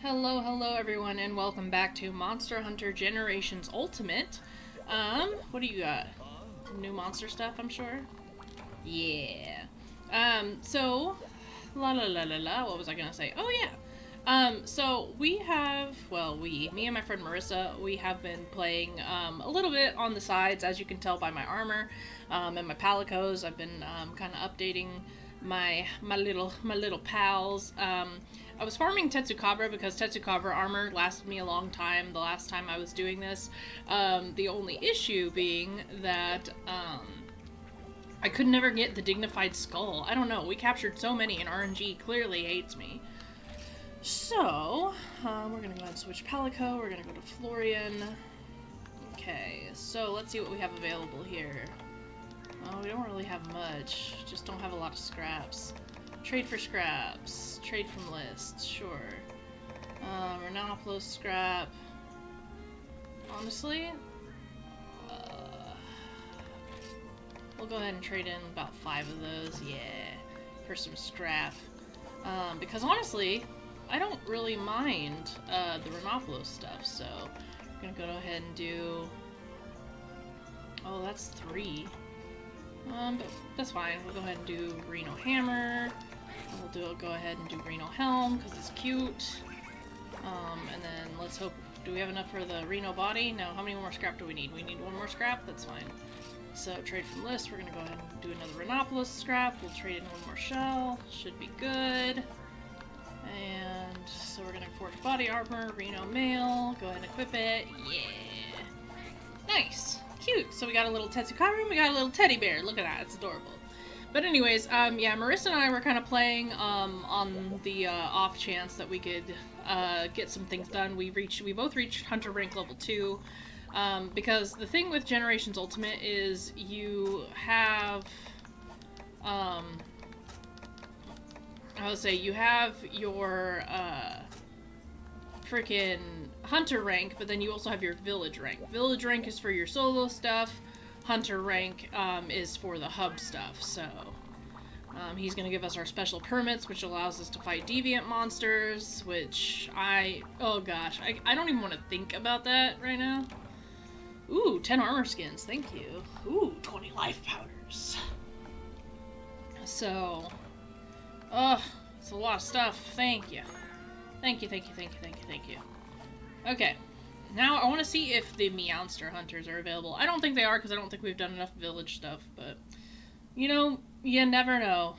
Hello everyone, and welcome back to Monster Hunter Generations Ultimate. What do you got? New monster stuff, I'm sure? Yeah. La la la la la, what was I gonna say? Oh yeah. So we have, me and my friend Marisa, we have been playing, a little bit on the sides, as you can tell by my armor, and my palicos. I've been, kind of updating my little pals. I was farming Tetsukabra because Tetsukabra armor lasted me a long time the last time I was doing this. The only issue being that, I could never get the dignified skull. I don't know, we captured so many and RNG clearly hates me. So, we're gonna go ahead and switch Palico, we're gonna go to Florian. Okay, so let's see what we have available here. Oh, we don't really have much, just don't have a lot of scraps. Trade for scraps, trade from lists, sure. Renoplos scrap. Honestly, we'll go ahead and trade in about 5 of those, yeah, for some scrap. Because honestly, I don't really mind the Renoplos stuff, so I'm gonna go ahead and do... Oh, that's 3. But that's fine. We'll go ahead and do Reno Hammer. We'll go ahead and do Reno Helm, because it's cute. And then let's hope... Do we have enough for the Reno Body? No, how many more scrap do we need? We need 1 more scrap? That's fine. So, trade from list. We're gonna go ahead and do another Renopolis scrap. We'll trade in 1 more shell. Should be good. And so we're gonna forge body armor, Reno Mail. Go ahead and equip it. Yeah! Nice! Cute! So we got a little Tetsukabra and we got a little teddy bear. Look at that, it's adorable. But anyways, yeah, Marissa and I were kind of playing on the off chance that we could get some things done. We both reached Hunter rank level 2. Because the thing with Generations Ultimate is you have, I would say you have your freaking Hunter rank, but then you also have your Village rank. Village rank is for your solo stuff. Hunter rank is for the hub stuff, so he's going to give us our special permits, which allows us to fight deviant monsters, which oh gosh, I don't even want to think about that right now. Ooh, 10 armor skins, thank you. Ooh, 20 life powders. So, it's a lot of stuff, thank you. Thank you. Okay. Now, I want to see if the Meowster Hunters are available. I don't think they are, because I don't think we've done enough village stuff, but... You know, you never know.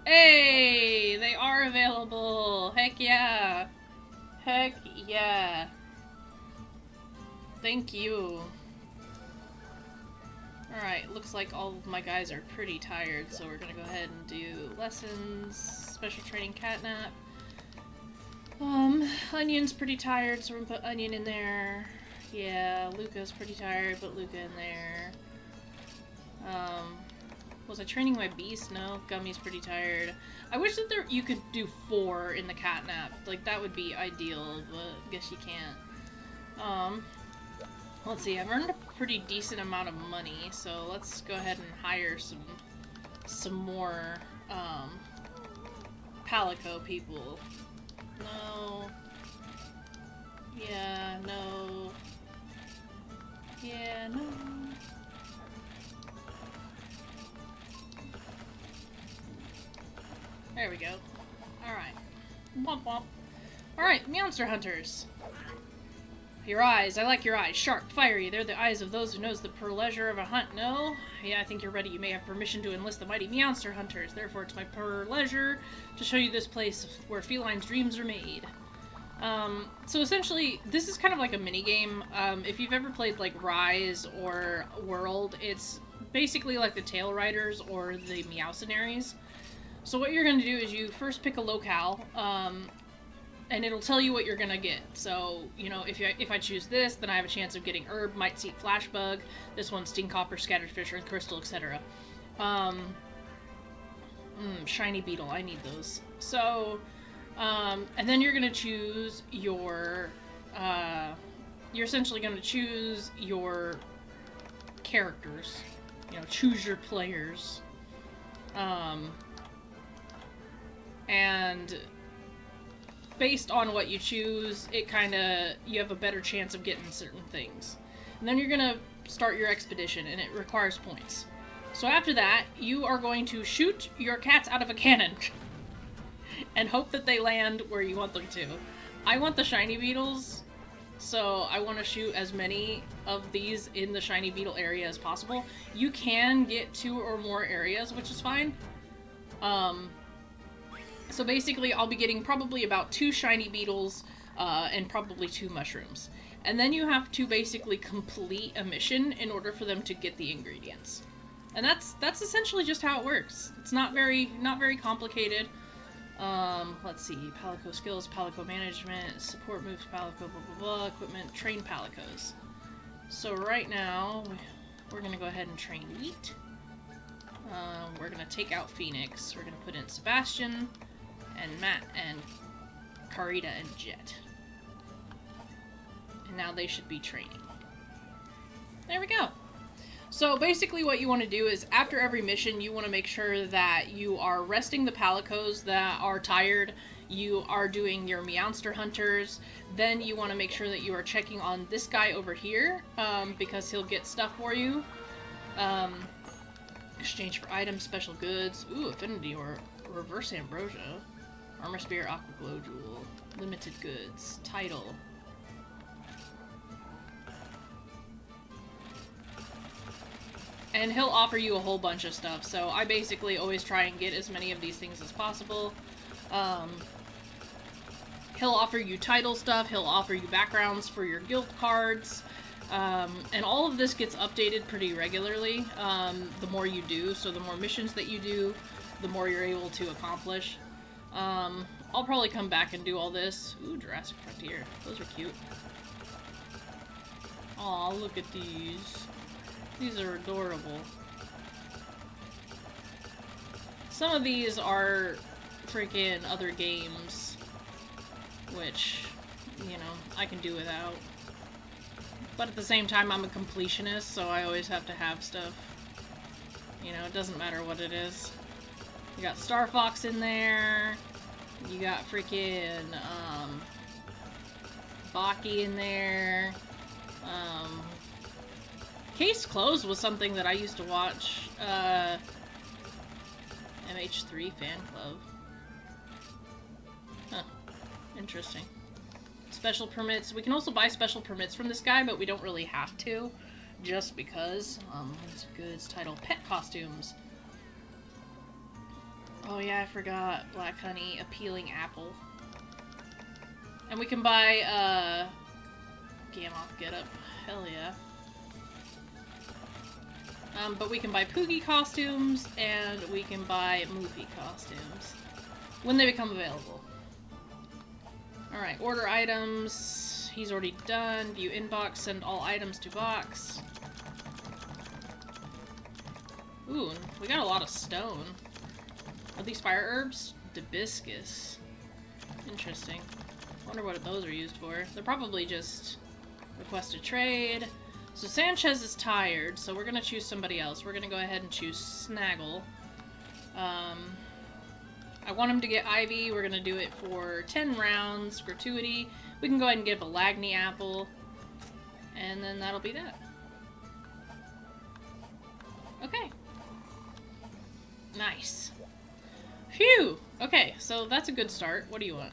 Hey! They are available! Heck yeah! Heck yeah! Thank you. Alright, looks like all of my guys are pretty tired, so we're gonna go ahead and do lessons, special training catnap. Onion's pretty tired, so we're gonna put Onion in there. Yeah, Luca's pretty tired, put Luca in there. Was I training my beast? No, Gummy's pretty tired. I wish that you could do 4 in the catnap. Like, that would be ideal, but I guess you can't. Let's see, I've earned a pretty decent amount of money, so let's go ahead and hire some more, Palico people. No. Yeah, no. Yeah, no. There we go. Alright. Womp womp. Alright, Monster Hunters. Your eyes. I like your eyes. Sharp, fiery. They're the eyes of those who knows the pleasure of a hunt. No? Yeah, I think you're ready. You may have permission to enlist the mighty Meowster Hunters. Therefore, it's my pleasure to show you this place where felines' dreams are made. So essentially, this is kind of like a mini-game. If you've ever played, like, Rise or World, it's basically like the Tail Riders or the Meowcenaries. So what you're going to do is you first pick a locale, and it'll tell you what you're gonna get. So, you know, if I choose this, then I have a chance of getting Herb, Might Seek, Flashbug, this one, Sting Copper, Scattered Fish, Earth Crystal, etc. Shiny Beetle, I need those. So, and then you're gonna choose your, you're essentially gonna choose your characters. You know, choose your players. And based on what you choose, you have a better chance of getting certain things. And then you're gonna start your expedition, and it requires points. So after that, you are going to shoot your cats out of a cannon and hope that they land where you want them to. I want the shiny beetles, so I want to shoot as many of these in the shiny beetle area as possible. You can get 2 or more areas, which is fine. So basically, I'll be getting probably about 2 shiny beetles and probably 2 mushrooms. And then you have to basically complete a mission in order for them to get the ingredients. And that's essentially just how it works. It's not very complicated. Let's see, Palico skills, Palico management, support moves, Palico, blah, blah, blah, equipment, train Palicos. So right now, we're gonna go ahead and train Wheat. We're gonna take out Phoenix. We're gonna put in Sebastian, and Matt, and Carita, and Jet. And now they should be training. There we go. So basically what you want to do is, after every mission, you want to make sure that you are resting the Palicos that are tired, you are doing your Meowster Hunters, then you want to make sure that you are checking on this guy over here, because he'll get stuff for you. Exchange for items, special goods, ooh, affinity or reverse ambrosia, armor spear, aqua glow jewel, limited goods, title. And he'll offer you a whole bunch of stuff, so I basically always try and get as many of these things as possible. He'll offer you title stuff, he'll offer you backgrounds for your guild cards, and all of this gets updated pretty regularly, the more you do, so the more missions that you do, the more you're able to accomplish. I'll probably come back and do all this. Ooh, Jurassic Frontier. Those are cute. Aw, look at these. These are adorable. Some of these are freaking other games, which, you know, I can do without. But at the same time, I'm a completionist, so I always have to have stuff. You know, it doesn't matter what it is. You got Star Fox in there. You got freaking, Baki in there. Case Closed was something that I used to watch, MH3 Fan Club. Huh. Interesting. Special permits. We can also buy special permits from this guy, but we don't really have to, just because. Goods, title, pet costumes. Oh yeah, I forgot. Black Honey, Appealing Apple. And we can buy, Gamoth Getup. Hell yeah. But we can buy Poogie costumes, and we can buy movie costumes when they become available. Alright, order items. He's already done. View inbox, send all items to box. Ooh, we got a lot of stone. Are these fire herbs? Hibiscus. Interesting. I wonder what those are used for. They're probably just request a trade. So Sanchez is tired, so we're gonna choose somebody else. We're gonna go ahead and choose Snaggle. I want him to get Ivy. We're gonna do it for 10 rounds, gratuity. We can go ahead and give a Lagny apple, and then that'll be that. Okay. Nice. Phew! Okay, so that's a good start. What do you want?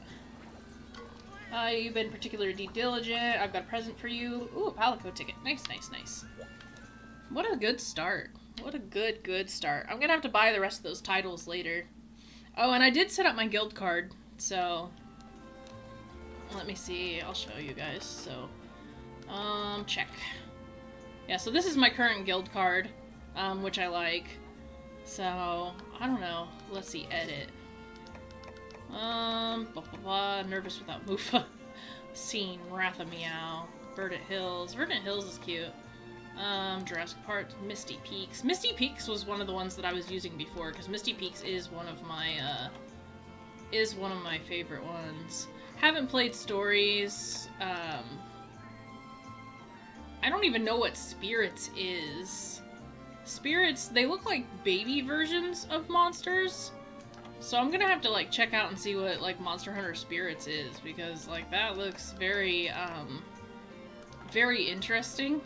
You've been particularly diligent. I've got a present for you. Ooh, a Palico ticket. Nice, nice, nice. What a good start. What a good start. I'm gonna have to buy the rest of those titles later. Oh, and I did set up my guild card, so... Let me see. I'll show you guys. So, check. Yeah, so this is my current guild card, which I like. So, I don't know. Let's see. Edit. Blah, blah, blah. Nervous Without Mufa. Scene, Wrath of Meow. Verdant Hills. Verdant Hills is cute. Jurassic Park, Misty Peaks. Misty Peaks was one of the ones that I was using before, because Misty Peaks is one of my favorite ones. Haven't played Stories. I don't even know what Spirits is. Spirits, they look like baby versions of monsters. So I'm gonna have to, like, check out and see what, like, Monster Hunter Spirits is, because, like, that looks very, very interesting,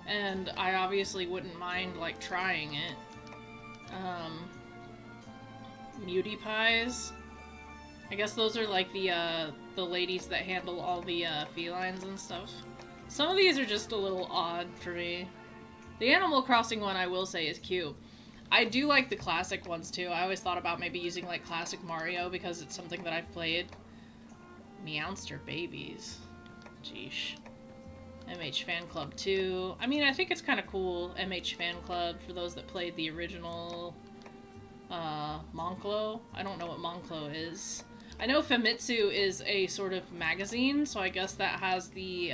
and I obviously wouldn't mind, like, trying it. Mutie Pies. I guess those are, like, the ladies that handle all the, felines and stuff. Some of these are just a little odd for me. The Animal Crossing one, I will say, is cute. I do like the classic ones, too. I always thought about maybe using, like, classic Mario, because it's something that I've played. Meowster Babies. Jeesh. MH Fan Club 2. I mean, I think it's kind of cool, MH Fan Club, for those that played the original, Monclo. I don't know what Monclo is. I know Famitsu is a sort of magazine, so I guess that has the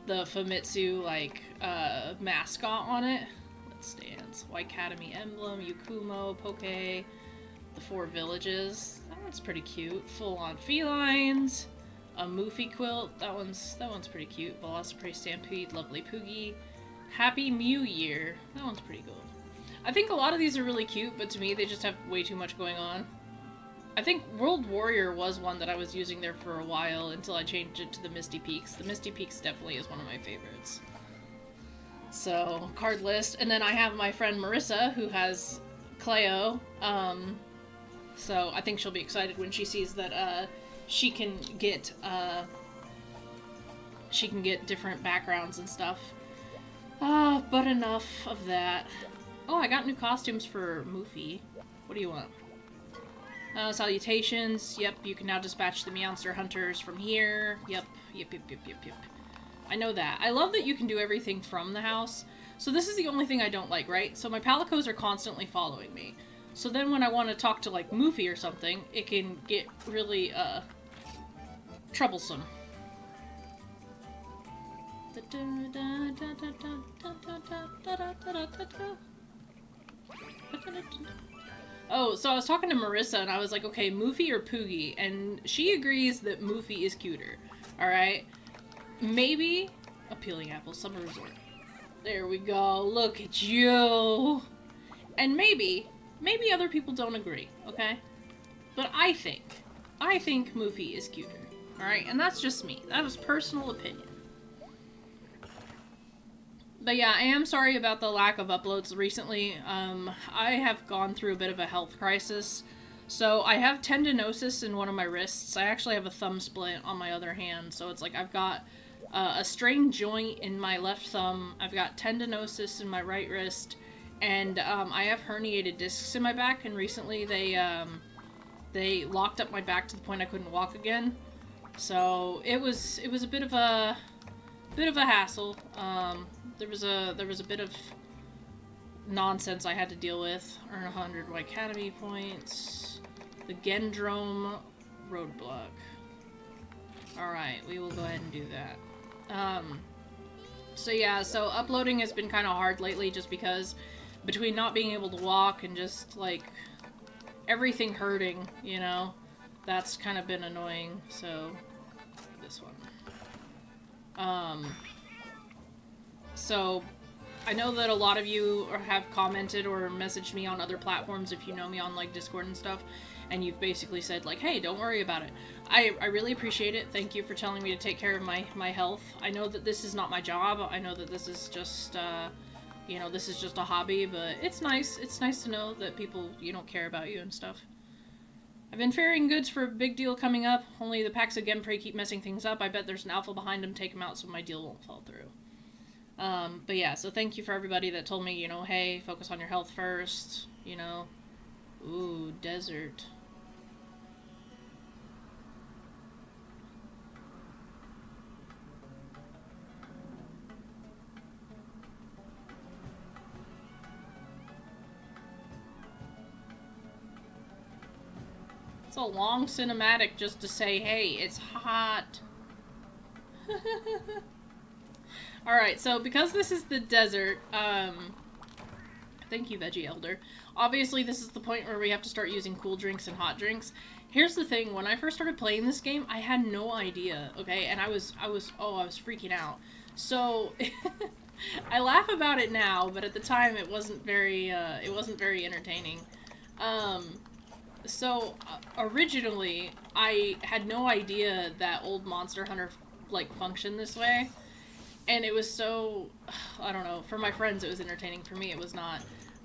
Famitsu, like, mascot on it. Let's dance. White Academy emblem, Yukumo, Poke, the 4 villages. That one's pretty cute. Full-on felines. A Moofy quilt. That one's pretty cute. Velociprey Stampede, Lovely Poogie. Happy Mew Year. That one's pretty cool. I think a lot of these are really cute, but to me they just have way too much going on. I think World Warrior was one that I was using there for a while until I changed it to the Misty Peaks. The Misty Peaks definitely is one of my favorites. So, card list. And then I have my friend Marisa, who has Cleo. So I think she'll be excited when she sees that, she can get different backgrounds and stuff. But enough of that. Oh, I got new costumes for Moofy. What do you want? Salutations. Yep, you can now dispatch the Meowster Hunters from here. Yep. I know that. I love that you can do everything from the house. So this is the only thing I don't like, right? So my Palicos are constantly following me. So then when I want to talk to, like, Moofy or something, it can get really, troublesome. Oh, so I was talking to Marisa, and I was like, okay, Moofy or Poogie? And she agrees that Moofy is cuter. Alright? Maybe Appealing Apple Summer Resort. There we go. Look at you. And maybe other people don't agree, okay? But I think Moofy is cuter. Alright? And that's just me. That was personal opinion. But yeah, I am sorry about the lack of uploads recently. I have gone through a bit of a health crisis. So I have tendinosis in one of my wrists. I actually have a thumb splint on my other hand. So it's like I've got a strained joint in my left thumb. I've got tendinosis in my right wrist. And I have herniated discs in my back. And recently they locked up my back to the point I couldn't walk again. So it was a bit of a hassle. There was a bit of nonsense I had to deal with. Earn 100 White Academy points. The Gendrome roadblock. Alright, we will go ahead and do that. So yeah, so uploading has been kind of hard lately just because between not being able to walk and just, like, everything hurting, you know, that's kind of been annoying, so this one. So, I know that a lot of you have commented or messaged me on other platforms if you know me on, like, Discord and stuff, and you've basically said, like, hey, don't worry about it. I really appreciate it. Thank you for telling me to take care of my health. I know that this is not my job. I know that this is just, you know, this is just a hobby, but it's nice. It's nice to know that people, you know, care about you and stuff. I've been faring goods for a big deal coming up, only the packs of Genprey keep messing things up. I bet there's an alpha behind them, take them out so my deal won't fall through. But yeah, so thank you for everybody that told me, you know, hey, focus on your health first, you know. Ooh, desert. It's a long cinematic just to say, hey, it's hot. Alright, so because this is the desert, thank you, Veggie Elder. Obviously, this is the point where we have to start using cool drinks and hot drinks. Here's the thing, when I first started playing this game, I had no idea, okay? And I was freaking out. So, I laugh about it now, but at the time it wasn't very entertaining. So originally, I had no idea that old Monster Hunter like functioned this way, and it was so, I don't know. For my friends, it was entertaining. For me, it was not.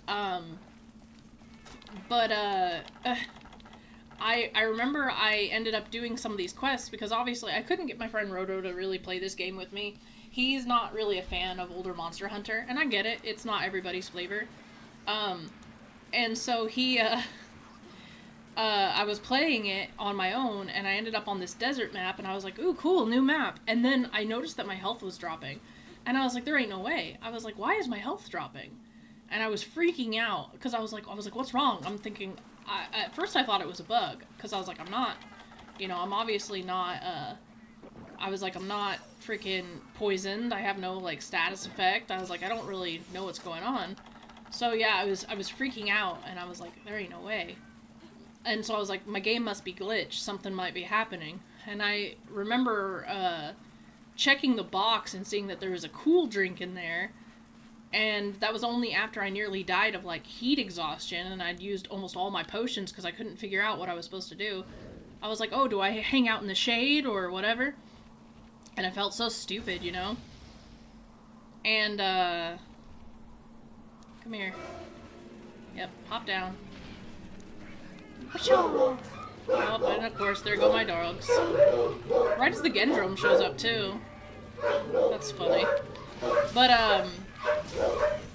Um, but I remember I ended up doing some of these quests because obviously I couldn't get my friend Roto to really play this game with me. He's not really a fan of older Monster Hunter, and I get it. It's not everybody's flavor. And so I was playing it on my own, and I ended up on this desert map, and I was like, ooh, cool, new map. And then I noticed that my health was dropping. And I was like, there ain't no way. I was like, why is my health dropping? And I was freaking out, because I was like, what's wrong? I'm thinking, at first I thought it was a bug, because I was like, I'm not, I'm obviously not, I was like, I'm not freaking poisoned. I have no, like, status effect. I was like, I don't really know what's going on. So yeah, I was freaking out, and I was like, there ain't no way. And so I was like, my game must be glitched. Something might be happening. And I remember checking the box and seeing that there was a cool drink in there. And that was only after I nearly died of, like, heat exhaustion. And I'd used almost all my potions because I couldn't figure out what I was supposed to do. I was like, oh, do I hang out in the shade or whatever? And I felt so stupid, And, come here. Yep, hop down. Oh, and of course, there go my dogs. Right as the Gendrome shows up, too. That's funny. But,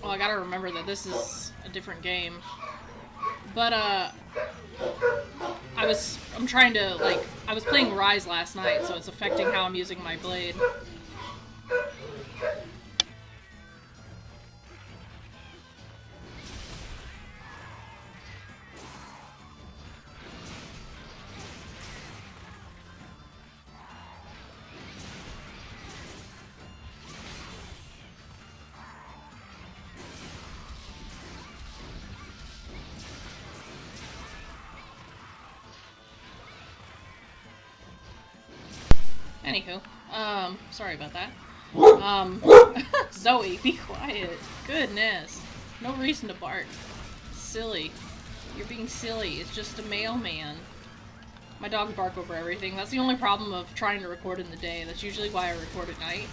well, I gotta remember that this is a different game. But, I'm trying to, like, I was playing Rise last night, so it's affecting how I'm using my blade. Anywho, sorry about that. Zoe, be quiet. Goodness. No reason to bark. Silly. You're being silly. It's just a mailman. My dogs bark over everything. That's the only problem of trying to record in the day. That's usually why I record at night.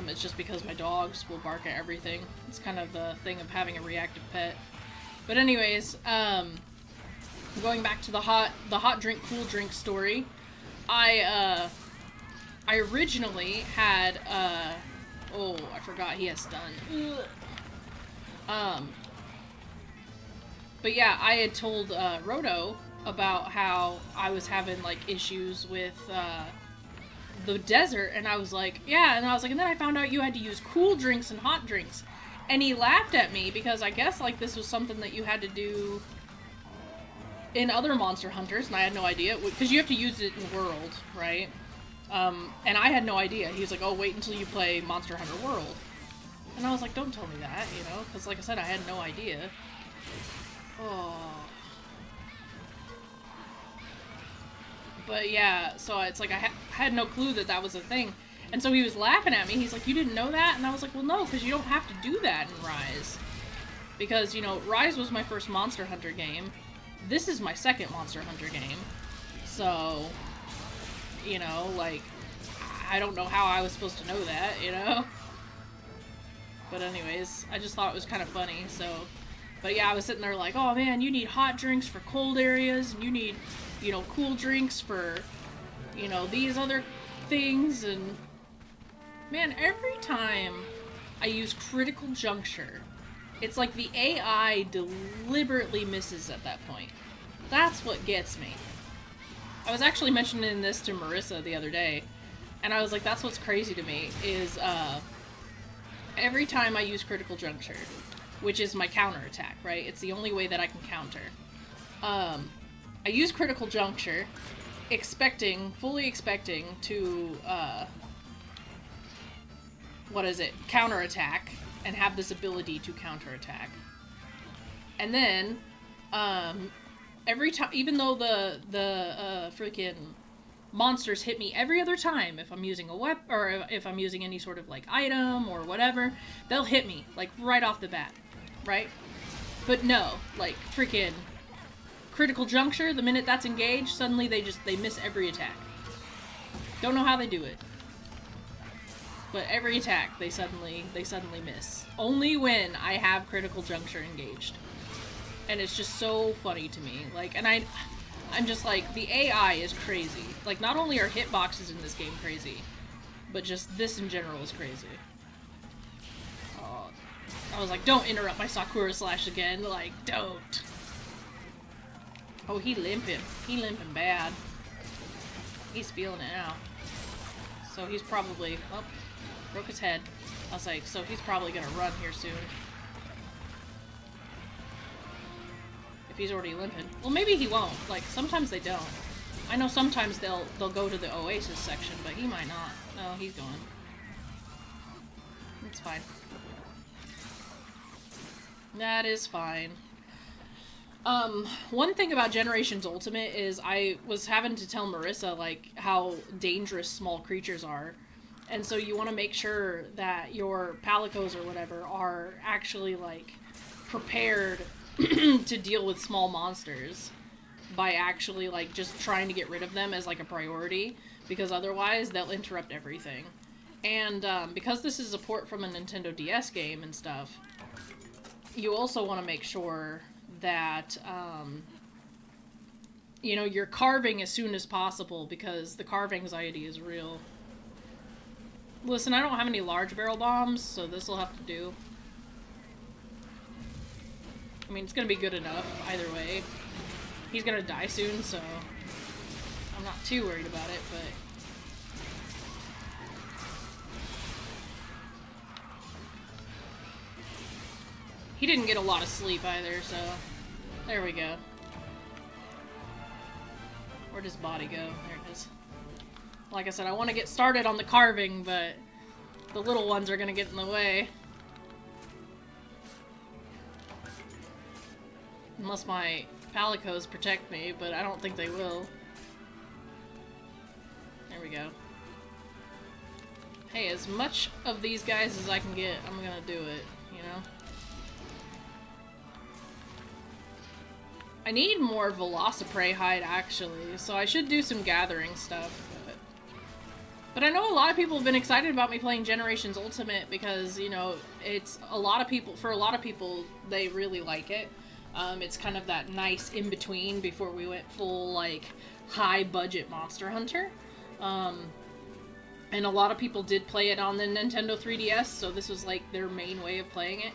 It's just because my dogs will bark at everything. It's kind of the thing of having a reactive pet. But anyways, going back to the hot drink, cool drink story. I originally had, oh, I forgot he has stun. But yeah, I had told, Roto about how I was having, like, issues with, the desert, and I was like, yeah, and then I found out you had to use cool drinks and hot drinks. And he laughed at me, because I guess, like, this was something that you had to do in other Monster Hunters, and I had no idea, because you have to use it in World, right? And I had no idea. He was like, oh, wait until you play Monster Hunter World. And I was like, don't tell me that, because like I said, I had no idea. Oh. But yeah, so it's like I had no clue that that was a thing. And so he was laughing at me. He's like, you didn't know that? And I was like, well, no, because you don't have to do that in Rise. Because, Rise was my first Monster Hunter game. This is my second Monster Hunter game. So, like, I don't know how I was supposed to know that, But anyways, I just thought it was kind of funny, so. But yeah, I was sitting there like, oh man, you need hot drinks for cold areas, and you need, cool drinks for, these other things, and man, every time I use Critical Juncture, it's like the AI deliberately misses at that point. That's what gets me. I was actually mentioning this to Marisa the other day, and I was like, that's what's crazy to me, is, every time I use Critical Juncture, which is my counterattack, right? It's the only way that I can counter. I use Critical Juncture, fully expecting to, counterattack, and have this ability to counterattack. And then, every time, even though the freaking monsters hit me every other time, if I'm using a weapon, or if I'm using any sort of, like, item or whatever, they'll hit me, like, right off the bat, right? But no, like, freaking critical juncture, the minute that's engaged, suddenly they miss every attack. Don't know how they do it. But every attack they suddenly miss. Only when I have critical juncture engaged. And it's just so funny to me. Like, and I'm just like, the AI is crazy. Like, not only are hitboxes in this game crazy, but just this in general is crazy. I was like, don't interrupt my Sakura slash again. Like, don't. Oh, he limping. He limping bad. He's feeling it now. So he's probably... Oh, broke his head. I was like, so he's probably gonna run here soon. If he's already limping. Well, maybe he won't. Like, sometimes they don't. I know sometimes they'll go to the Oasis section, but he might not. No, he's going. It's fine. That is fine. One thing about Generations Ultimate is I was having to tell Marisa, like, how dangerous small creatures are. And so you want to make sure that your Palicos or whatever are actually, like, prepared to deal with small monsters by actually, like, just trying to get rid of them as, like, a priority, because otherwise they'll interrupt everything. And, because this is a port from a Nintendo DS game and stuff, you also want to make sure that, you know, you're carving as soon as possible, because the carve anxiety is real. Listen, I don't have any large barrel bombs, so this will have to do. I mean, it's gonna be good enough, either way. He's gonna die soon, so I'm not too worried about it, but... He didn't get a lot of sleep either, so... There we go. Where'd his body go? There it is. Like I said, I want to get started on the carving, but the little ones are gonna get in the way. Unless my Palicos protect me, but I don't think they will. There we go. Hey, as much of these guys as I can get, I'm gonna do it, you know? I need more Velociprey hide, actually, so I should do some gathering stuff. But I know a lot of people have been excited about me playing Generations Ultimate because, you know, it's a lot of people, for a lot of people, they really like it. It's kind of that nice in-between before we went full, like, high-budget Monster Hunter. And a lot of people did play it on the Nintendo 3DS, so this was, like, their main way of playing it.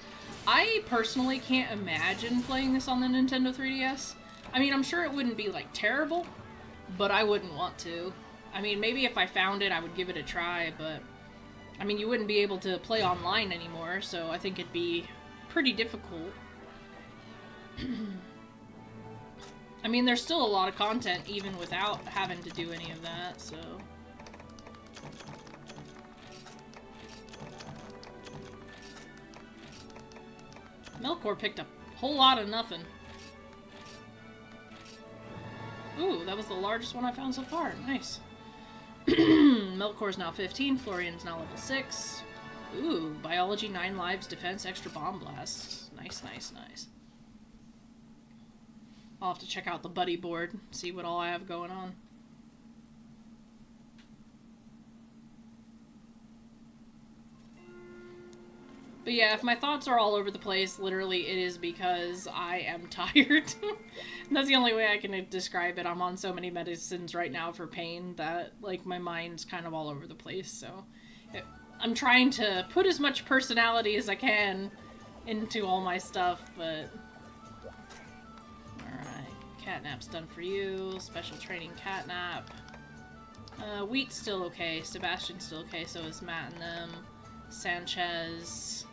I personally can't imagine playing this on the Nintendo 3DS. I mean, I'm sure it wouldn't be, like, terrible, but I wouldn't want to. I mean, maybe if I found it, I would give it a try, but... I mean, you wouldn't be able to play online anymore, so I think it'd be pretty difficult. I mean, there's still a lot of content even without having to do any of that, so... Melkor picked up a whole lot of nothing. Ooh, that was the largest one I found so far. Nice. Melkor's now 15, Florian's now level 6. Ooh, Biology 9 lives, Defense, Extra Bomb Blast. Nice, nice, nice. I'll have to check out the buddy board, see what all I have going on. But yeah, if my thoughts are all over the place, literally it is because I am tired. That's the only way I can describe it. I'm on so many medicines right now for pain that, like, my mind's kind of all over the place, so... I'm trying to put as much personality as I can into all my stuff, but... Alright, Catnap's done for you. Special training Catnap. Wheat's still okay. Sebastian's still okay, so is Matt and them. Sanchez...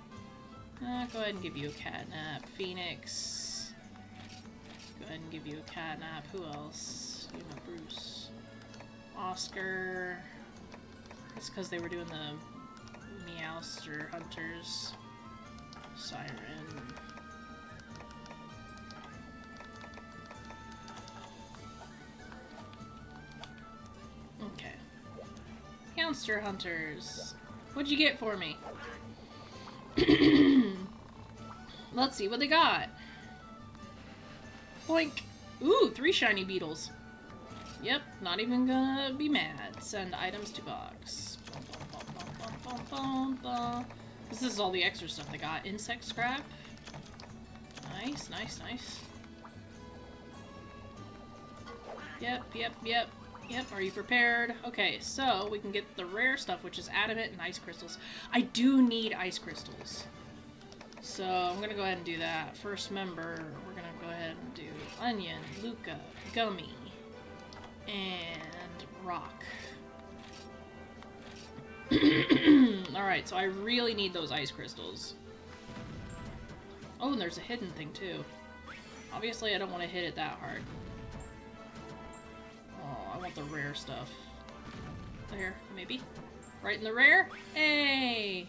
go ahead and give you a Catnap. Phoenix. Go ahead and give you a Catnap. Who else? You know, Bruce. Oscar. It's because they were doing the Meowster Hunters. Siren. Okay. Meowster Hunters. What'd you get for me? Let's see what they got. Boink. Ooh, 3 shiny beetles. Yep, not even gonna be mad. Send items to box. This is all the extra stuff they got. Insect scrap. Nice, nice, nice. Yep, yep, yep. Yep, are you prepared? Okay, so we can get the rare stuff, which is adamant and ice crystals. I do need ice crystals. So I'm gonna go ahead and do that. First member, we're gonna go ahead and do onion, Luca, gummy, and rock. Alright, so I really need those ice crystals. Oh, and there's a hidden thing too. Obviously I don't want to hit it that hard. Oh, I want the rare stuff. There, maybe? Right in the rare? Hey!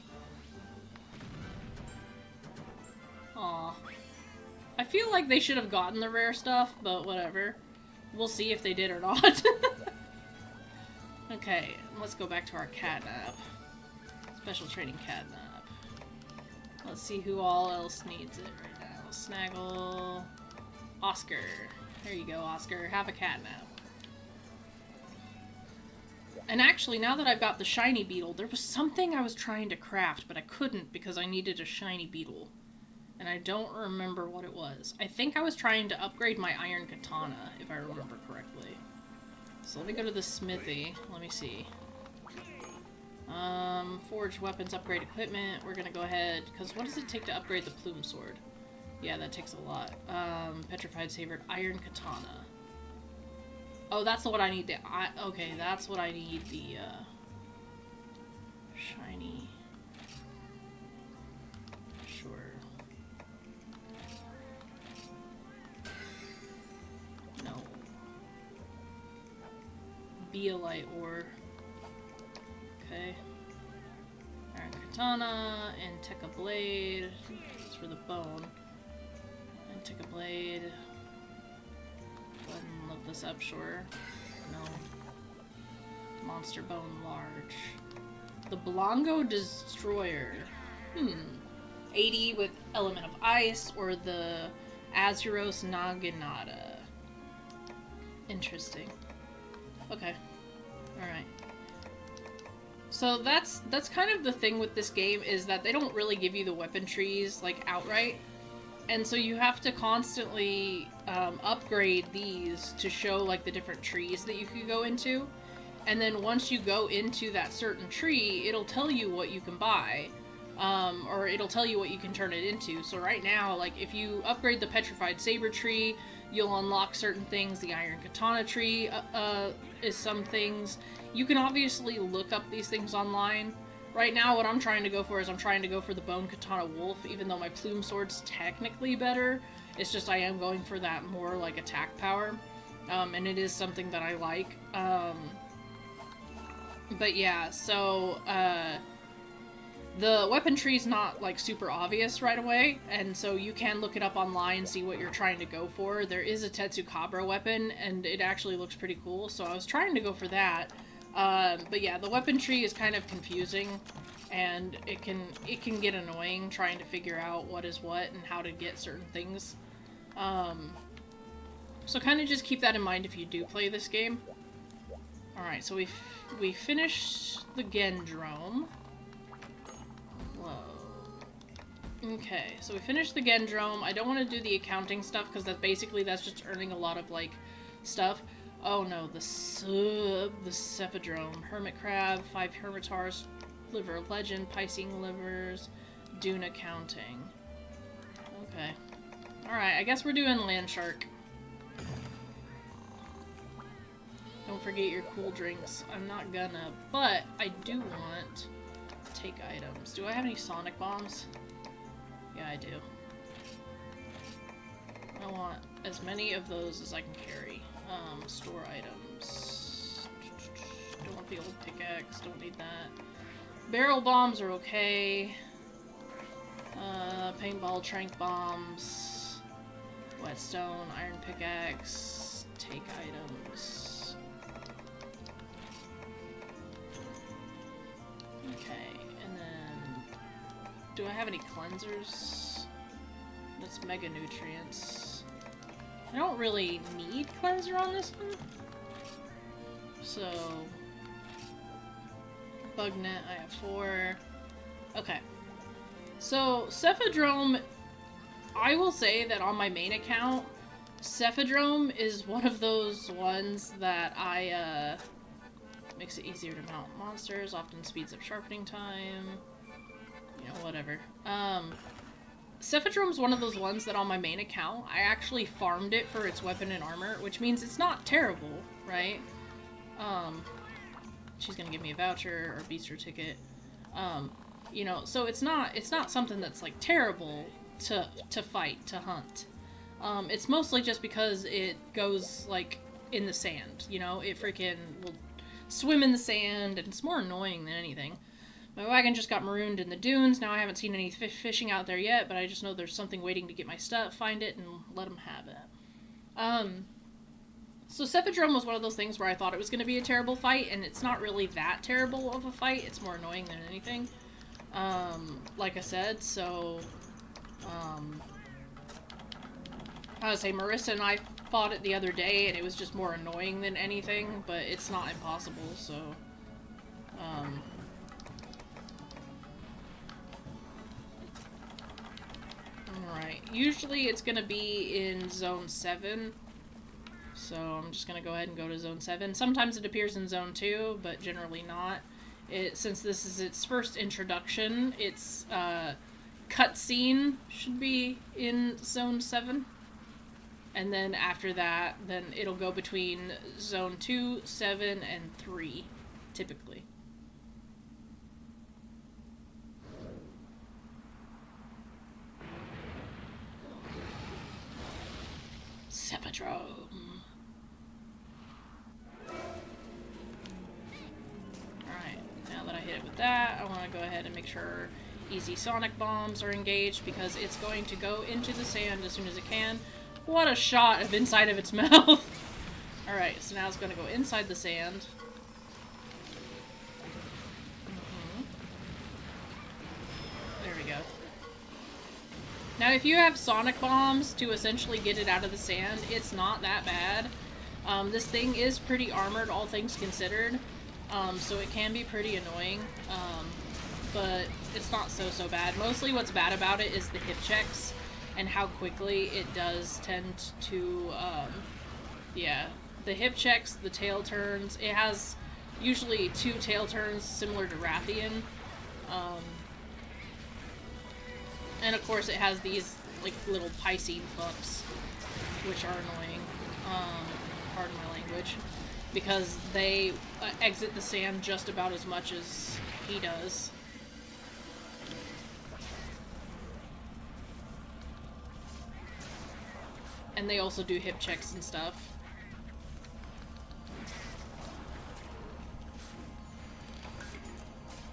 Aw. I feel like they should have gotten the rare stuff, but whatever. We'll see if they did or not. Okay, let's go back to our catnap. Special training catnap. Let's see who all else needs it right now. Snaggle. Oscar. There you go, Oscar. Have a catnap. And actually, now that I've got the shiny beetle, there was something I was trying to craft, but I couldn't because I needed a shiny beetle. And I don't remember what it was. I think I was trying to upgrade my iron katana, if I remember correctly. So let me go to the smithy. Let me see. Forged weapons, upgrade equipment. We're gonna go ahead, because what does it take to upgrade the plume sword? Yeah, that takes a lot. Petrified saber, iron katana. Oh, that's what I need. Okay, that's what I need. The shiny. Sure. No. Beolite ore. Okay. Iron katana and Tekka blade. That's for the bone. And Tekka blade. Go ahead and look this up, sure. No. Monster bone large. The Blongo Destroyer. 80 with element of ice, or the Azuros Naginata. Interesting. Okay. Alright. So that's kind of the thing with this game, is that they don't really give you the weapon trees, like, outright. And so you have to constantly upgrade these to show, like, the different trees that you could go into. And then once you go into that certain tree, it'll tell you what you can buy. Or it'll tell you what you can turn it into. So right now, like, if you upgrade the Petrified Saber tree, you'll unlock certain things. The Iron Katana tree is some things. You can obviously look up these things online. Right now, what I'm trying to go for is I'm trying to go for the Bone Katana Wolf, even though my Plume Sword's technically better. It's just I am going for that more, like, attack power. And it is something that I like. But yeah, so, the weapon tree's not, like, super obvious right away, and so you can look it up online, see what you're trying to go for. There is a Tetsukabra weapon, and it actually looks pretty cool, so I was trying to go for that. But yeah, the weapon tree is kind of confusing, and it can get annoying trying to figure out what is what and how to get certain things. So kind of just keep that in mind if you do play this game. Alright, so we finished the Gendrome. Whoa. Okay, so we finished the Gendrome. I don't want to do the accounting stuff, because that's just earning a lot of, like, stuff. Oh no, the Cephadrome. Hermit crab, 5 hermitars, liver of legend, Piscine livers, dune accounting. Okay. Alright, I guess we're doing land shark. Don't forget your cool drinks. I'm not gonna, but I do want to take items. Do I have any sonic bombs? Yeah, I do. I want as many of those as I can carry. Store items. Don't want the old pickaxe, don't need that. Barrel bombs are okay. Paintball, trank bombs. Whetstone, iron pickaxe. Take items. Okay, and then... Do I have any cleansers? That's mega nutrients. I don't really need cleanser on this one. So, bug net, I have 4. Okay. So, Cephadrome, I will say that on my main account, Cephadrome is one of those ones that makes it easier to mount monsters, often speeds up sharpening time, you know, whatever. Cephadrome's one of those ones that on my main account, I actually farmed it for its weapon and armor, which means it's not terrible, right? She's gonna give me a voucher or a bistro ticket. You know, so it's not something that's like terrible to fight, to hunt. It's mostly just because it goes like in the sand, you know, it freaking will swim in the sand, and it's more annoying than anything. My wagon just got marooned in the dunes. Now I haven't seen any fishing out there yet, but I just know there's something waiting to get my stuff, find it, and let them have it. So Cephadrome was one of those things where I thought it was going to be a terrible fight, and it's not really that terrible of a fight. It's more annoying than anything. Like I said, so, I would say Marisa and I fought it the other day, and it was just more annoying than anything, but it's not impossible, so, alright. Usually it's gonna be in Zone 7, so I'm just gonna go ahead and go to Zone 7. Sometimes it appears in Zone 2, but generally not. Since this is its first introduction, its, cutscene should be in Zone 7. And then after that, then it'll go between Zone 2, 7, and 3, typically. Cephadrome. Alright, now that I hit it with that, I want to go ahead and make sure easy sonic bombs are engaged, because it's going to go into the sand as soon as it can. What a shot of inside of its mouth! Alright, so now it's going to go inside the sand. There we go. Now, if you have sonic bombs to essentially get it out of the sand, it's not that bad. This thing is pretty armored, all things considered, so it can be pretty annoying, but it's not so bad. Mostly what's bad about it is the hip checks, and how quickly it does tend to, yeah, the hip checks, the tail turns. It has usually 2 tail turns similar to Rathian, and of course it has these, like, little Piscine fucks, which are annoying, pardon my language, because they exit the sand just about as much as he does. And they also do hip checks and stuff.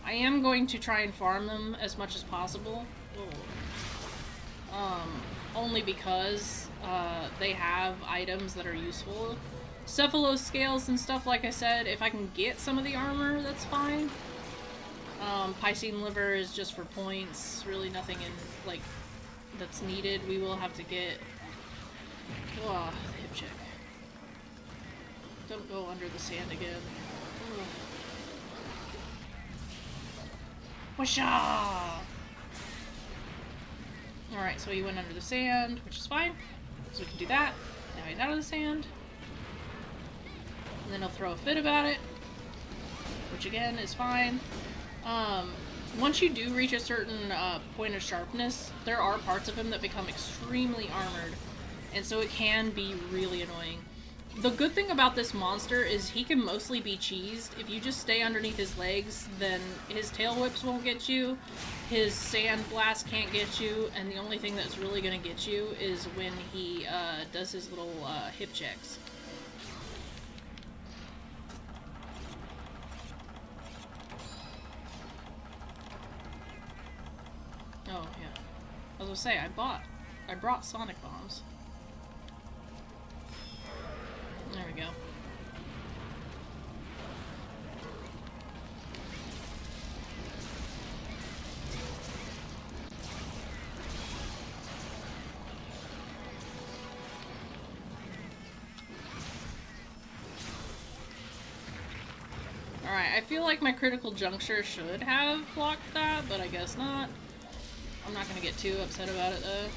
I am going to try and farm them as much as possible. Only because they have items that are useful. Cephalos scales and stuff, like I said, if I can get some of the armor, that's fine. Piscine liver is just for points, really nothing in, like, that's needed. We will have to get... Oh, hip check. Don't go under the sand again. Whoosha! Alright, so he went under the sand, which is fine. So we can do that. Now he's out of the sand. And then he'll throw a fit about it, which again is fine. Once you do reach a certain point of sharpness, there are parts of him that become extremely armored, and so it can be really annoying. The good thing about this monster is he can mostly be cheesed. If you just stay underneath his legs, then his tail whips won't get you, his sand blast can't get you, and the only thing that's really going to get you is when he does his little hip checks. Oh, yeah. I was gonna say, I brought sonic bombs. There we go. feel like my critical juncture should have blocked that, but I guess not. I'm not gonna get too upset about it though.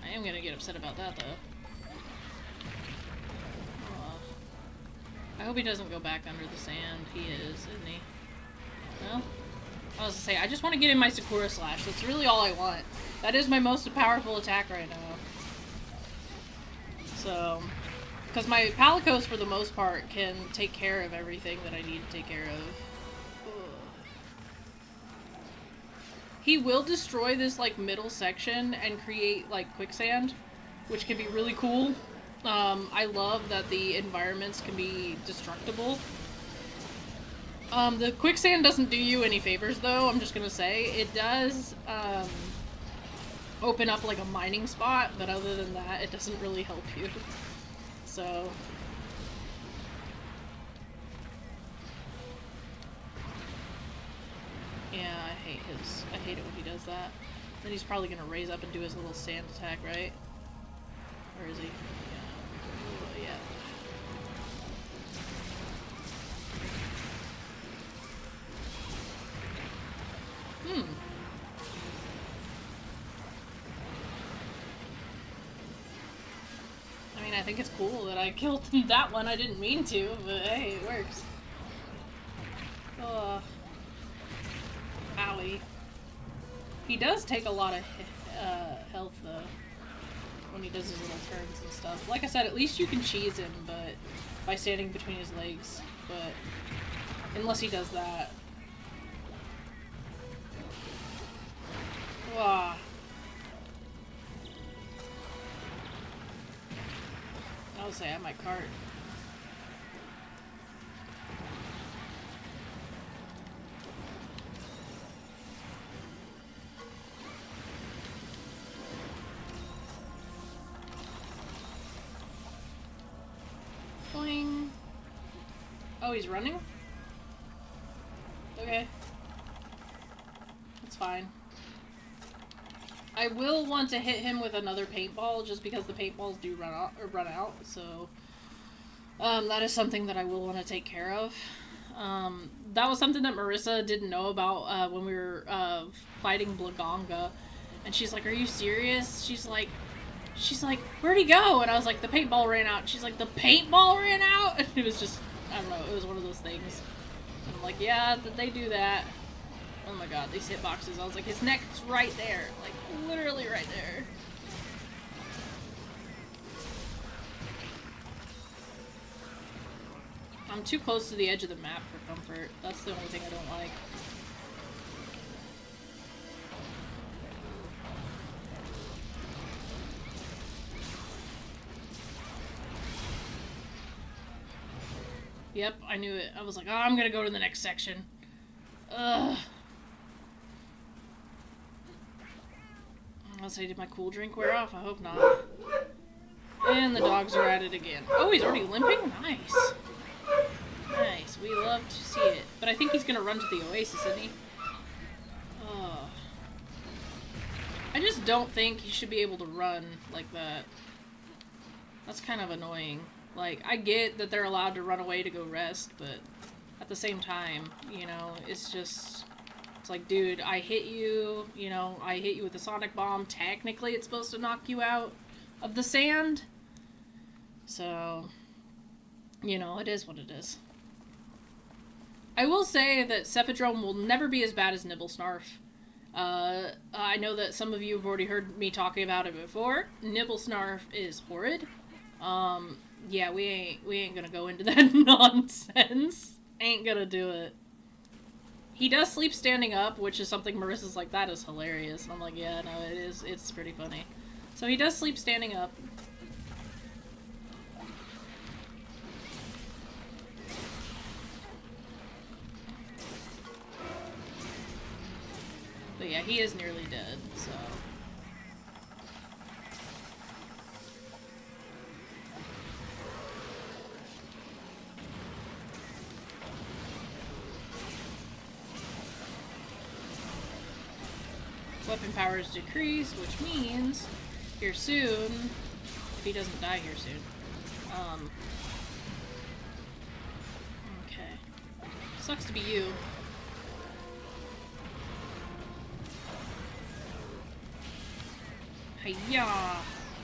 I am gonna get upset about that though. I hope he doesn't go back under the sand. He is, isn't he? Well, I was gonna say, I just want to get in my Sakura Slash. That's really all I want. That is my most powerful attack right now. So, because my Palicos, for the most part, can take care of everything that I need to take care of. He will destroy this, like, middle section and create, like, quicksand, which can be really cool. I love that the environments can be destructible. The quicksand doesn't do you any favors, though, I'm just gonna say. It does, open up, like, a mining spot, but other than that, it doesn't really help you. So... yeah, I hate it when he does that. Then he's probably gonna raise up and do his little sand attack, right? Or is he? Yeah. Yeah. I mean, I think it's cool that I killed that one. I didn't mean to, but hey, it works. Owie. He does take a lot of health, though, when he does his little turns and stuff. Like I said, at least you can cheese him, but by standing between his legs. But unless he does that. I would say I might cart. Boing. Oh, he's running? Okay. That's fine. I will want to hit him with another paintball, just because the paintballs do run out, so that is something that I will want to take care of. That was something that Marisa didn't know about when we were fighting Blaganga, and she's like, "Are you serious?" She's like, "Where'd he go?" And I was like, "The paintball ran out." And she's like, "The paintball ran out?" And it was just, I don't know, it was one of those things. And I'm like, yeah, did they do that? Oh my god, these hitboxes. I was like, his neck's right there. Like, literally right there. I'm too close to the edge of the map for comfort. That's the only thing I don't like. Yep, I knew it. I was like, oh, I'm gonna go to the next section. Ugh. Unless did my cool drink wear off? I hope not. And the dogs are at it again. Oh, he's already limping? Nice. Nice. We love to see it. But I think he's gonna run to the oasis, isn't he? Oh. I just don't think he should be able to run like that. That's kind of annoying. Like, I get that they're allowed to run away to go rest, but at the same time, you know, it's just... It's like, dude, I hit you, you know, I hit you with a sonic bomb. Technically, it's supposed to knock you out of the sand. So, you know, it is what it is. I will say that Cephadrome will never be as bad as Nibblesnarf. I know that some of you have already heard me talking about it before. Nibblesnarf is horrid. Yeah, we ain't gonna go into that nonsense. Ain't gonna do it. He does sleep standing up, which is something Marissa's like, that is hilarious. And I'm like, yeah, no, it is. It's pretty funny. So he does sleep standing up. But yeah, he is nearly dead, so... Weapon power is decreased, which means here soon, if he doesn't die here soon, Okay. Sucks to be you. Hiya!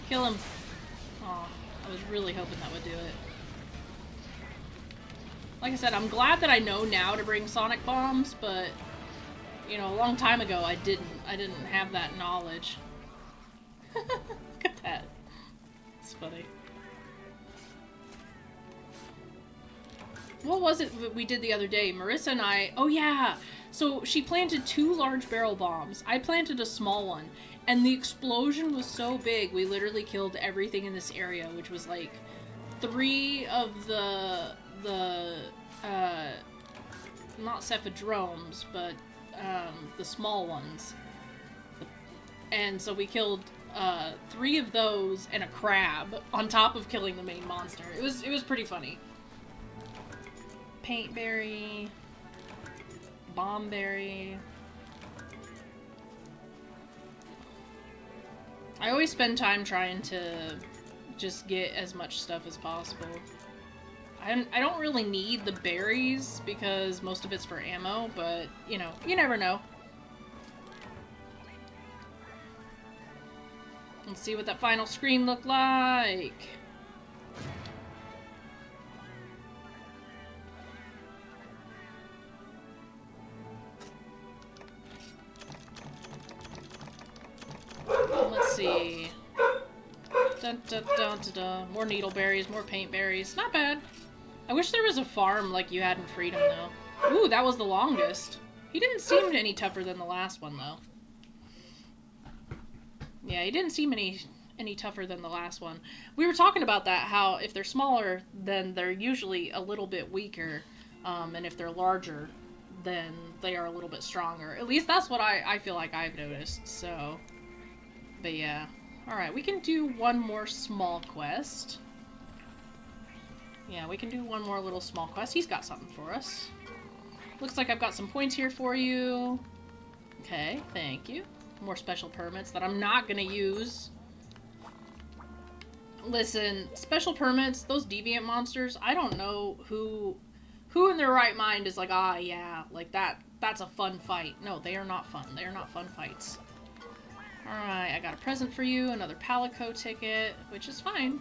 Kill him! Aw, I was really hoping that would do it. Like I said, I'm glad that I know now to bring sonic bombs, but, you know, a long time ago I didn't have that knowledge. Look at that. It's funny. What was it we did the other day? Marisa and I... Oh, yeah! So, she planted 2 large barrel bombs. I planted a small one. And the explosion was so big, we literally killed everything in this area, which was like 3 of the not Cephadromes, but the small ones. And so we killed 3 of those and a crab on top of killing the main monster. It was pretty funny. Paintberry, bombberry. I always spend time trying to just get as much stuff as possible. I don't really need the berries because most of it's for ammo, but, you know, you never know. Let's see what that final screen looked like. Let's see. Dun, dun, dun, dun, dun. More needleberries, more paintberries. Not bad. I wish there was a farm like you had in Freedom, though. Ooh, that was the longest. He didn't seem any tougher than the last one, though. Yeah, he didn't seem any tougher than the last one. We were talking about that, how if they're smaller, then they're usually a little bit weaker. And if they're larger, then they are a little bit stronger. At least that's what I feel like I've noticed, so... But yeah. Alright, we can do one more small quest. Yeah, we can do one more little small quest. He's got something for us. Looks like I've got some points here for you. Okay, thank you. More special permits that I'm not gonna use. Listen, special permits, those deviant monsters, I don't know who in their right mind is like, ah, yeah, like that's a fun fight. No, they are not fun. They are not fun fights. Alright, I got a present for you, another Palico ticket, which is fine.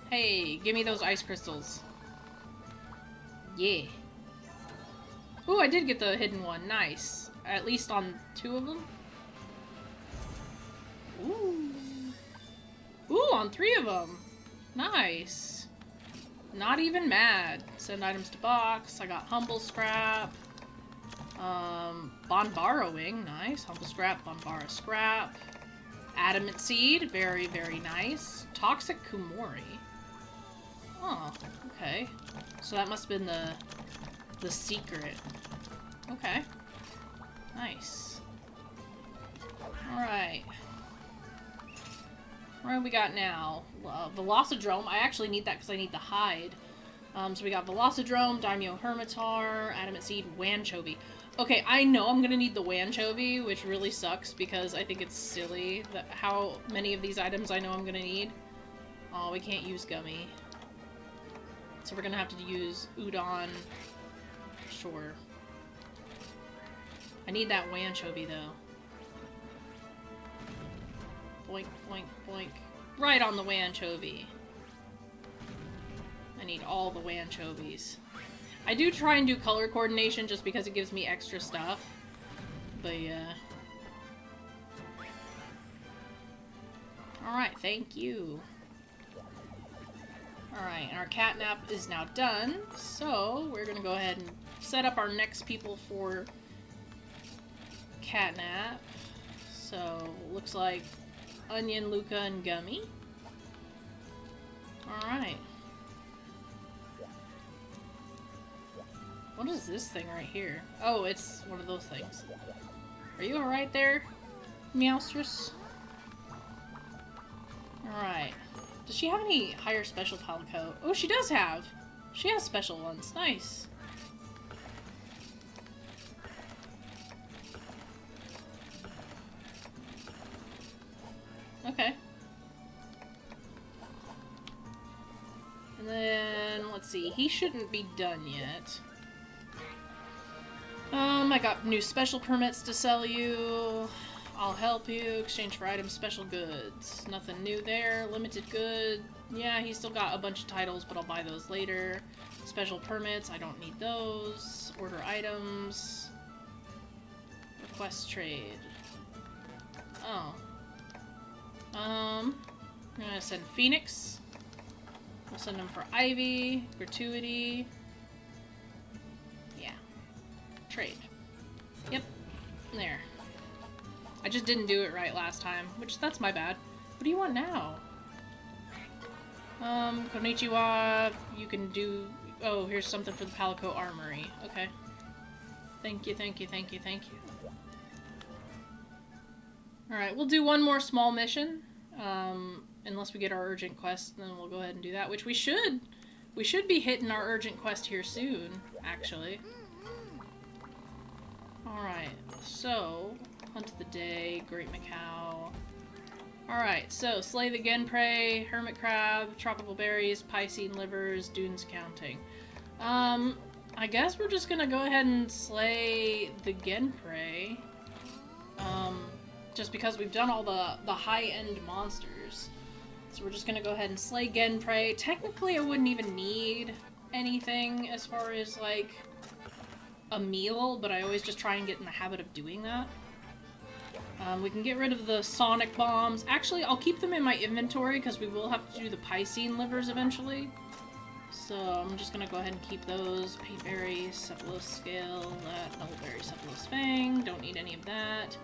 Hey, give me those ice crystals. Yeah. Ooh, I did get the hidden one. Nice. At least on 2 of them. Ooh. Ooh, on 3 of them. Nice. Not even mad. Send items to box. I got Humble Scrap. Bond Borrowing. Nice. Humble Scrap, Bond Borrow Scrap. Adamant Seed. Very, very nice. Toxic Kumori. Oh, okay. So that must have been the secret. Okay. Nice. Alright. What do we got now? Velocidrome. I actually need that because I need the hide. So we got Velocidrome, Daimyo Hermitar, Adamant Seed, Wanchovy. Okay, I know I'm gonna need the Wanchovy, which really sucks because I think it's silly that how many of these items I know I'm gonna need. Oh, we can't use Gummy. So we're gonna have to use Udon. Sure. I need that Wanchovy, though. Boink, boink, boink. Right on the Wanchovy. I need all the Wanchovies. I do try and do color coordination just because it gives me extra stuff. But, yeah. Alright, thank you. Alright, and our catnap is now done, so we're gonna go ahead and set up our next people for catnap. So, looks like Onion, Luca, and Gummy. Alright. What is this thing right here? Oh, it's one of those things. Are you alright there, Meowstress? Alright. Does she have any higher special Palico? Oh, she does have! She has special ones. Nice. Okay. And then, let's see, he shouldn't be done yet. I got new special permits to sell you. I'll help you. Exchange for items, special goods. Nothing new there. Limited good. Yeah, he's still got a bunch of titles, but I'll buy those later. Special permits, I don't need those. Order items. Request trade. Oh. I'm gonna send Phoenix. We'll send him for Ivy. Gratuity. Yeah. Trade. Yep. There. I just didn't do it right last time, which that's my bad. What do you want now? Konnichiwa, you can do... Oh, here's something for the Palico Armory. Okay. Thank you, thank you, thank you, thank you. Alright, we'll do one more small mission. Unless we get our urgent quest, then we'll go ahead and do that, which we should. We should be hitting our urgent quest here soon, actually. Alright, so... Hunt of the Day, Great Macau. Alright, so slay the Genprey, Hermit Crab, Tropical Berries, Piscine Livers, Dunes Counting. I guess we're just gonna go ahead and slay the Genprey. Just because we've done all the high-end monsters. So we're just gonna go ahead and slay Genprey. Technically, I wouldn't even need anything as far as, like, a meal, but I always just try and get in the habit of doing that. We can get rid of the sonic bombs. Actually, I'll keep them in my inventory because we will have to do the Piscine livers eventually. So I'm just gonna go ahead and keep those. Paintberry, Cephalus Scale, that, Nullberry, Cephalus Fang. Don't need any of that.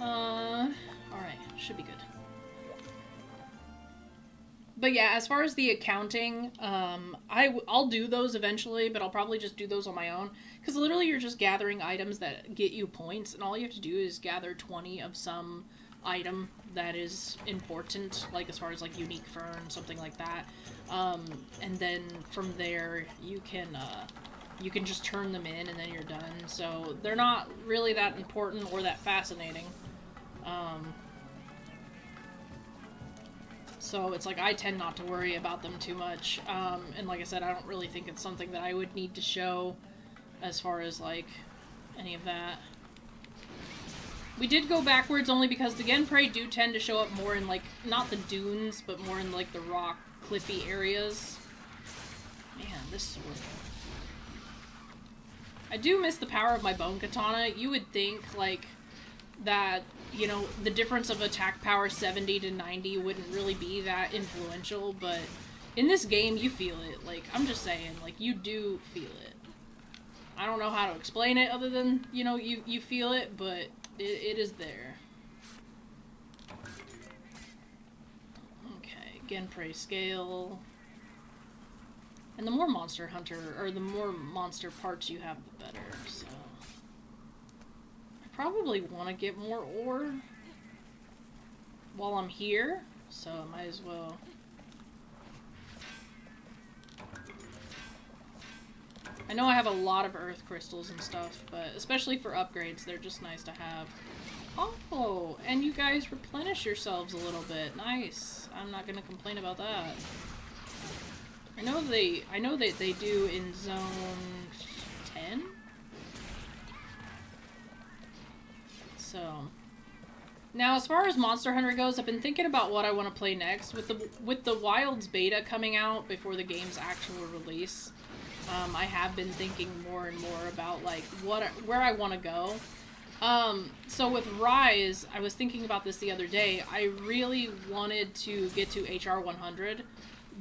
Alright, should be good. But yeah, as far as the accounting, I'll do those eventually, but I'll probably just do those on my own. Because literally you're just gathering items that get you points, and all you have to do is gather 20 of some item that is important, like as far as like unique fern, something like that. And then from there you can just turn them in and then you're done. So they're not really that important or that fascinating. So it's like I tend not to worry about them too much. And like I said, I don't really think it's something that I would need to show as far as like any of that. We did go backwards only because the Genprey do tend to show up more in like, not the dunes, but more in like the rock cliffy areas. Man, this sword. I do miss the power of my bone katana. You would think like that, you know, the difference of attack power 70 to 90 wouldn't really be that influential, but in this game you feel it. Like, I'm just saying, like, you do feel it. I don't know how to explain it other than, you know, you feel it, but it is there. Okay, Genprey scale. And the more monster hunter, or the more monster parts you have, the better, so... Probably want to get more ore while I'm here, so I might as well. I know I have a lot of earth crystals and stuff, but especially for upgrades, they're just nice to have. Oh, and you guys replenish yourselves a little bit. Nice. I'm not gonna complain about that. I know that they do in zone 10. So, now as far as Monster Hunter goes, I've been thinking about what I want to play next. With the Wilds beta coming out before the game's actual release, I have been thinking more and more about like where I want to go. So with Rise, I was thinking about this the other day. I really wanted to get to HR 100,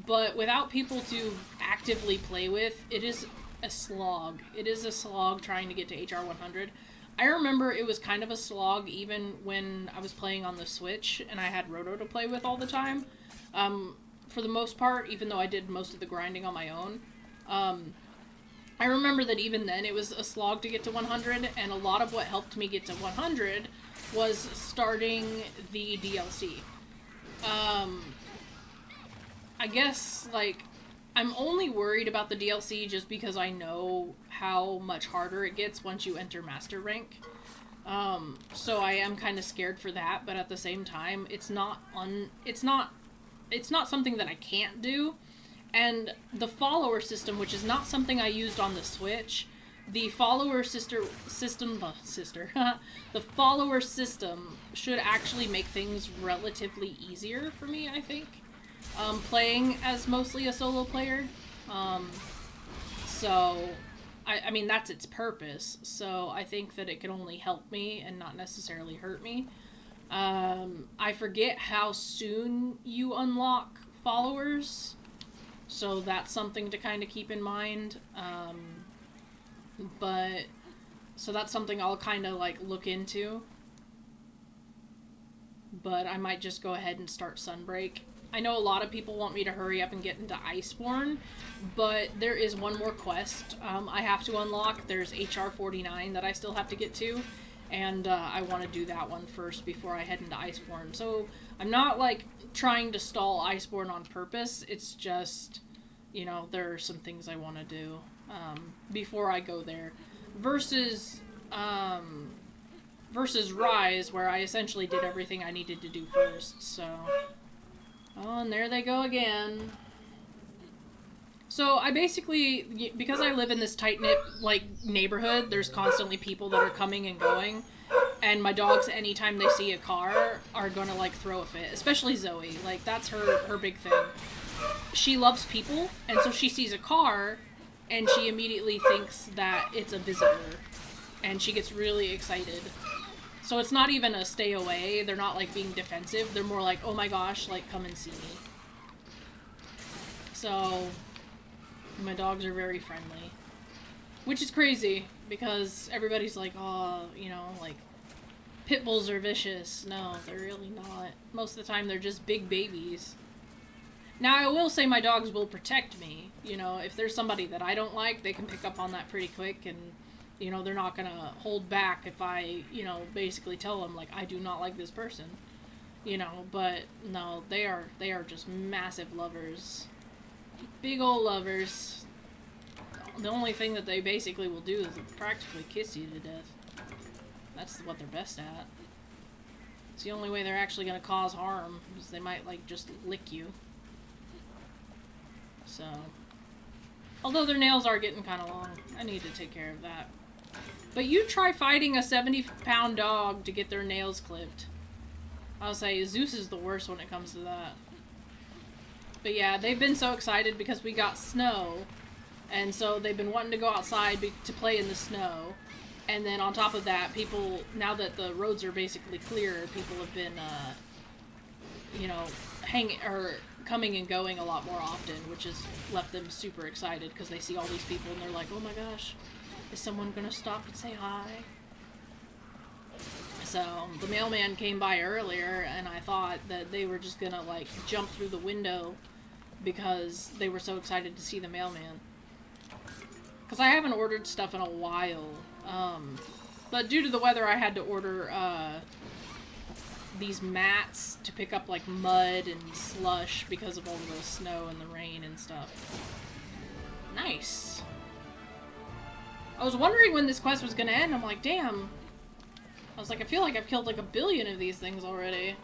but without people to actively play with, it is a slog. It is a slog trying to get to HR 100. I remember it was kind of a slog even when I was playing on the Switch and I had Roto to play with all the time. For the most part, even though I did most of the grinding on my own. I remember that even then it was a slog to get to 100, and a lot of what helped me get to 100 was starting the DLC. I guess, like, I'm only worried about the DLC just because I know how much harder it gets once you enter Master Rank. So I am kind of scared for that, but at the same time, it's not something that I can't do. And the follower system, which is not something I used on the Switch, the follower system, the follower system should actually make things relatively easier for me, I think. Playing as mostly a solo player. So, I mean, that's its purpose. So I think that it can only help me and not necessarily hurt me. I forget how soon you unlock followers. So that's something to kind of keep in mind. So that's something I'll kind of like look into. But I might just go ahead and start Sunbreak. I know a lot of people want me to hurry up and get into Iceborne, but there is one more quest I have to unlock. There's HR 49 that I still have to get to, and I want to do that one first before I head into Iceborne. So I'm not like trying to stall Iceborne on purpose. It's just, you know, there are some things I want to do before I go there. Versus Rise, where I essentially did everything I needed to do first, so... Oh, and there they go again. So I basically, because I live in this tight-knit, like, neighborhood, there's constantly people that are coming and going, and my dogs, anytime they see a car, are gonna, like, throw a fit. Especially Zoe. Like, that's her big thing. She loves people, and so she sees a car, and she immediately thinks that it's a visitor, and she gets really excited. So it's not even a stay away. They're not, like, being defensive. They're more like, oh my gosh, like, come and see me. So, my dogs are very friendly. Which is crazy, because everybody's like, oh, you know, like, pit bulls are vicious. No, they're really not. Most of the time, they're just big babies. Now, I will say my dogs will protect me. You know, if there's somebody that I don't like, they can pick up on that pretty quick, and... You know, they're not gonna hold back if I, you know, basically tell them, like, I do not like this person. You know, but, no, they are just massive lovers. Big old lovers. The only thing that they basically will do is practically kiss you to death. That's what they're best at. It's the only way they're actually gonna cause harm, is they might, like, just lick you. So... Although their nails are getting kind of long. I need to take care of that. But you try fighting a 70-pound dog to get their nails clipped. I'll say Zeus is the worst when it comes to that. But yeah, they've been so excited because we got snow. And so they've been wanting to go outside to play in the snow. And then on top of that, people, now that the roads are basically clear, people have been, you know, coming and going a lot more often, which has left them super excited because they see all these people and they're like, oh my gosh, is someone gonna stop and say hi? So, the mailman came by earlier and I thought that they were just gonna, like, jump through the window because they were so excited to see the mailman. Because I haven't ordered stuff in a while. But due to the weather, I had to order, these mats to pick up, like, mud and slush because of all the snow and the rain and stuff. Nice. I was wondering when this quest was gonna end. I'm like, damn. I was like, I feel like I've killed, like, 1 billion of these things already.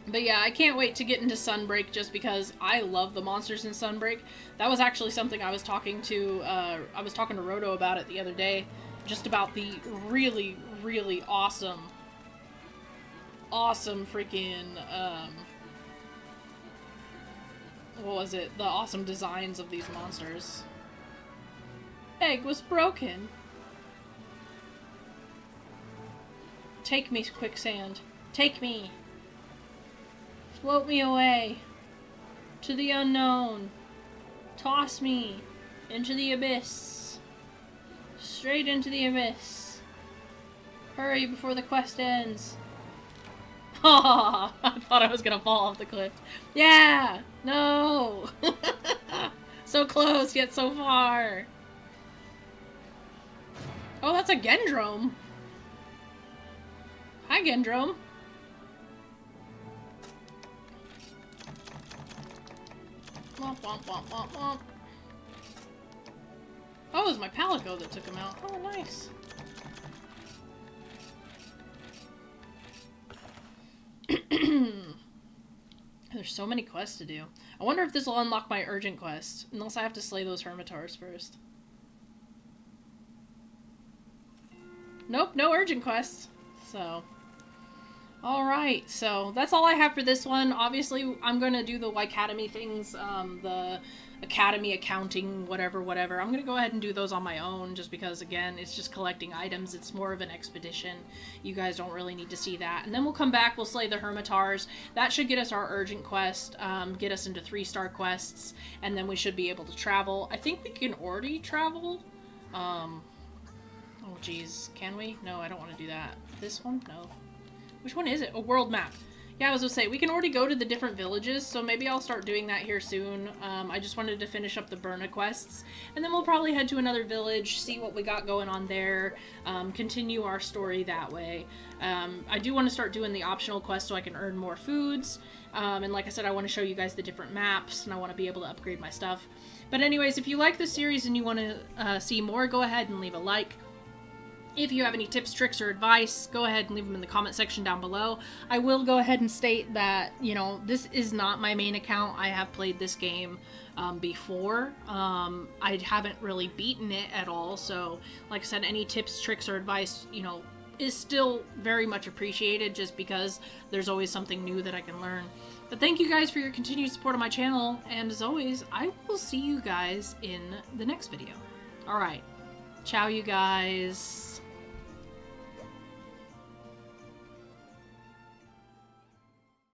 But yeah, I can't wait to get into Sunbreak just because I love the monsters in Sunbreak. That was actually something I was talking to Roto about it the other day. Just about the really, really awesome freaking, what was it? The awesome designs of these monsters. Egg was broken. Take me, quicksand. Take me. Float me away. To the unknown. Toss me. Into the abyss. Straight into the abyss. Hurry before the quest ends. Oh, I thought I was gonna fall off the cliff. Yeah! No! So close, yet so far. Oh, that's a Gendrome. Hi, Gendrome. Womp, womp, womp, womp, womp. Oh, it was my Palico that took him out. Oh, nice. there's so many quests to do. I wonder if this will unlock my urgent quest, unless I have to slay those Hermitars first. Nope, no urgent quests. So, alright, so that's all I have for this one. Obviously, I'm going to do the Academy things, the Academy accounting, whatever. I'm going to go ahead and do those on my own, just because, again, it's just collecting items. It's more of an expedition. You guys don't really need to see that. And then we'll come back, we'll slay the Hermitars. That should get us our urgent quest, get us into 3-star quests, and then we should be able to travel. I think we can already travel. Oh, geez. Can we? No, I don't want to do that. This one? No. Which one is it? A world map. Yeah, I was going to say, we can already go to the different villages, so maybe I'll start doing that here soon. I just wanted to finish up the Berna quests, and then we'll probably head to another village, see what we got going on there, continue our story that way. I do want to start doing the optional quests so I can earn more foods, and like I said, I want to show you guys the different maps, and I want to be able to upgrade my stuff. But anyways, if you like this series and you want to see more, go ahead and leave a like. If you have any tips, tricks, or advice, go ahead and leave them in the comment section down below. I will go ahead and state that, you know, this is not my main account. I have played this game before. I haven't really beaten it at all. So, like I said, any tips, tricks, or advice, you know, is still very much appreciated, just because there's always something new that I can learn. But thank you guys for your continued support on my channel. And as always, I will see you guys in the next video. Alright. Ciao, you guys.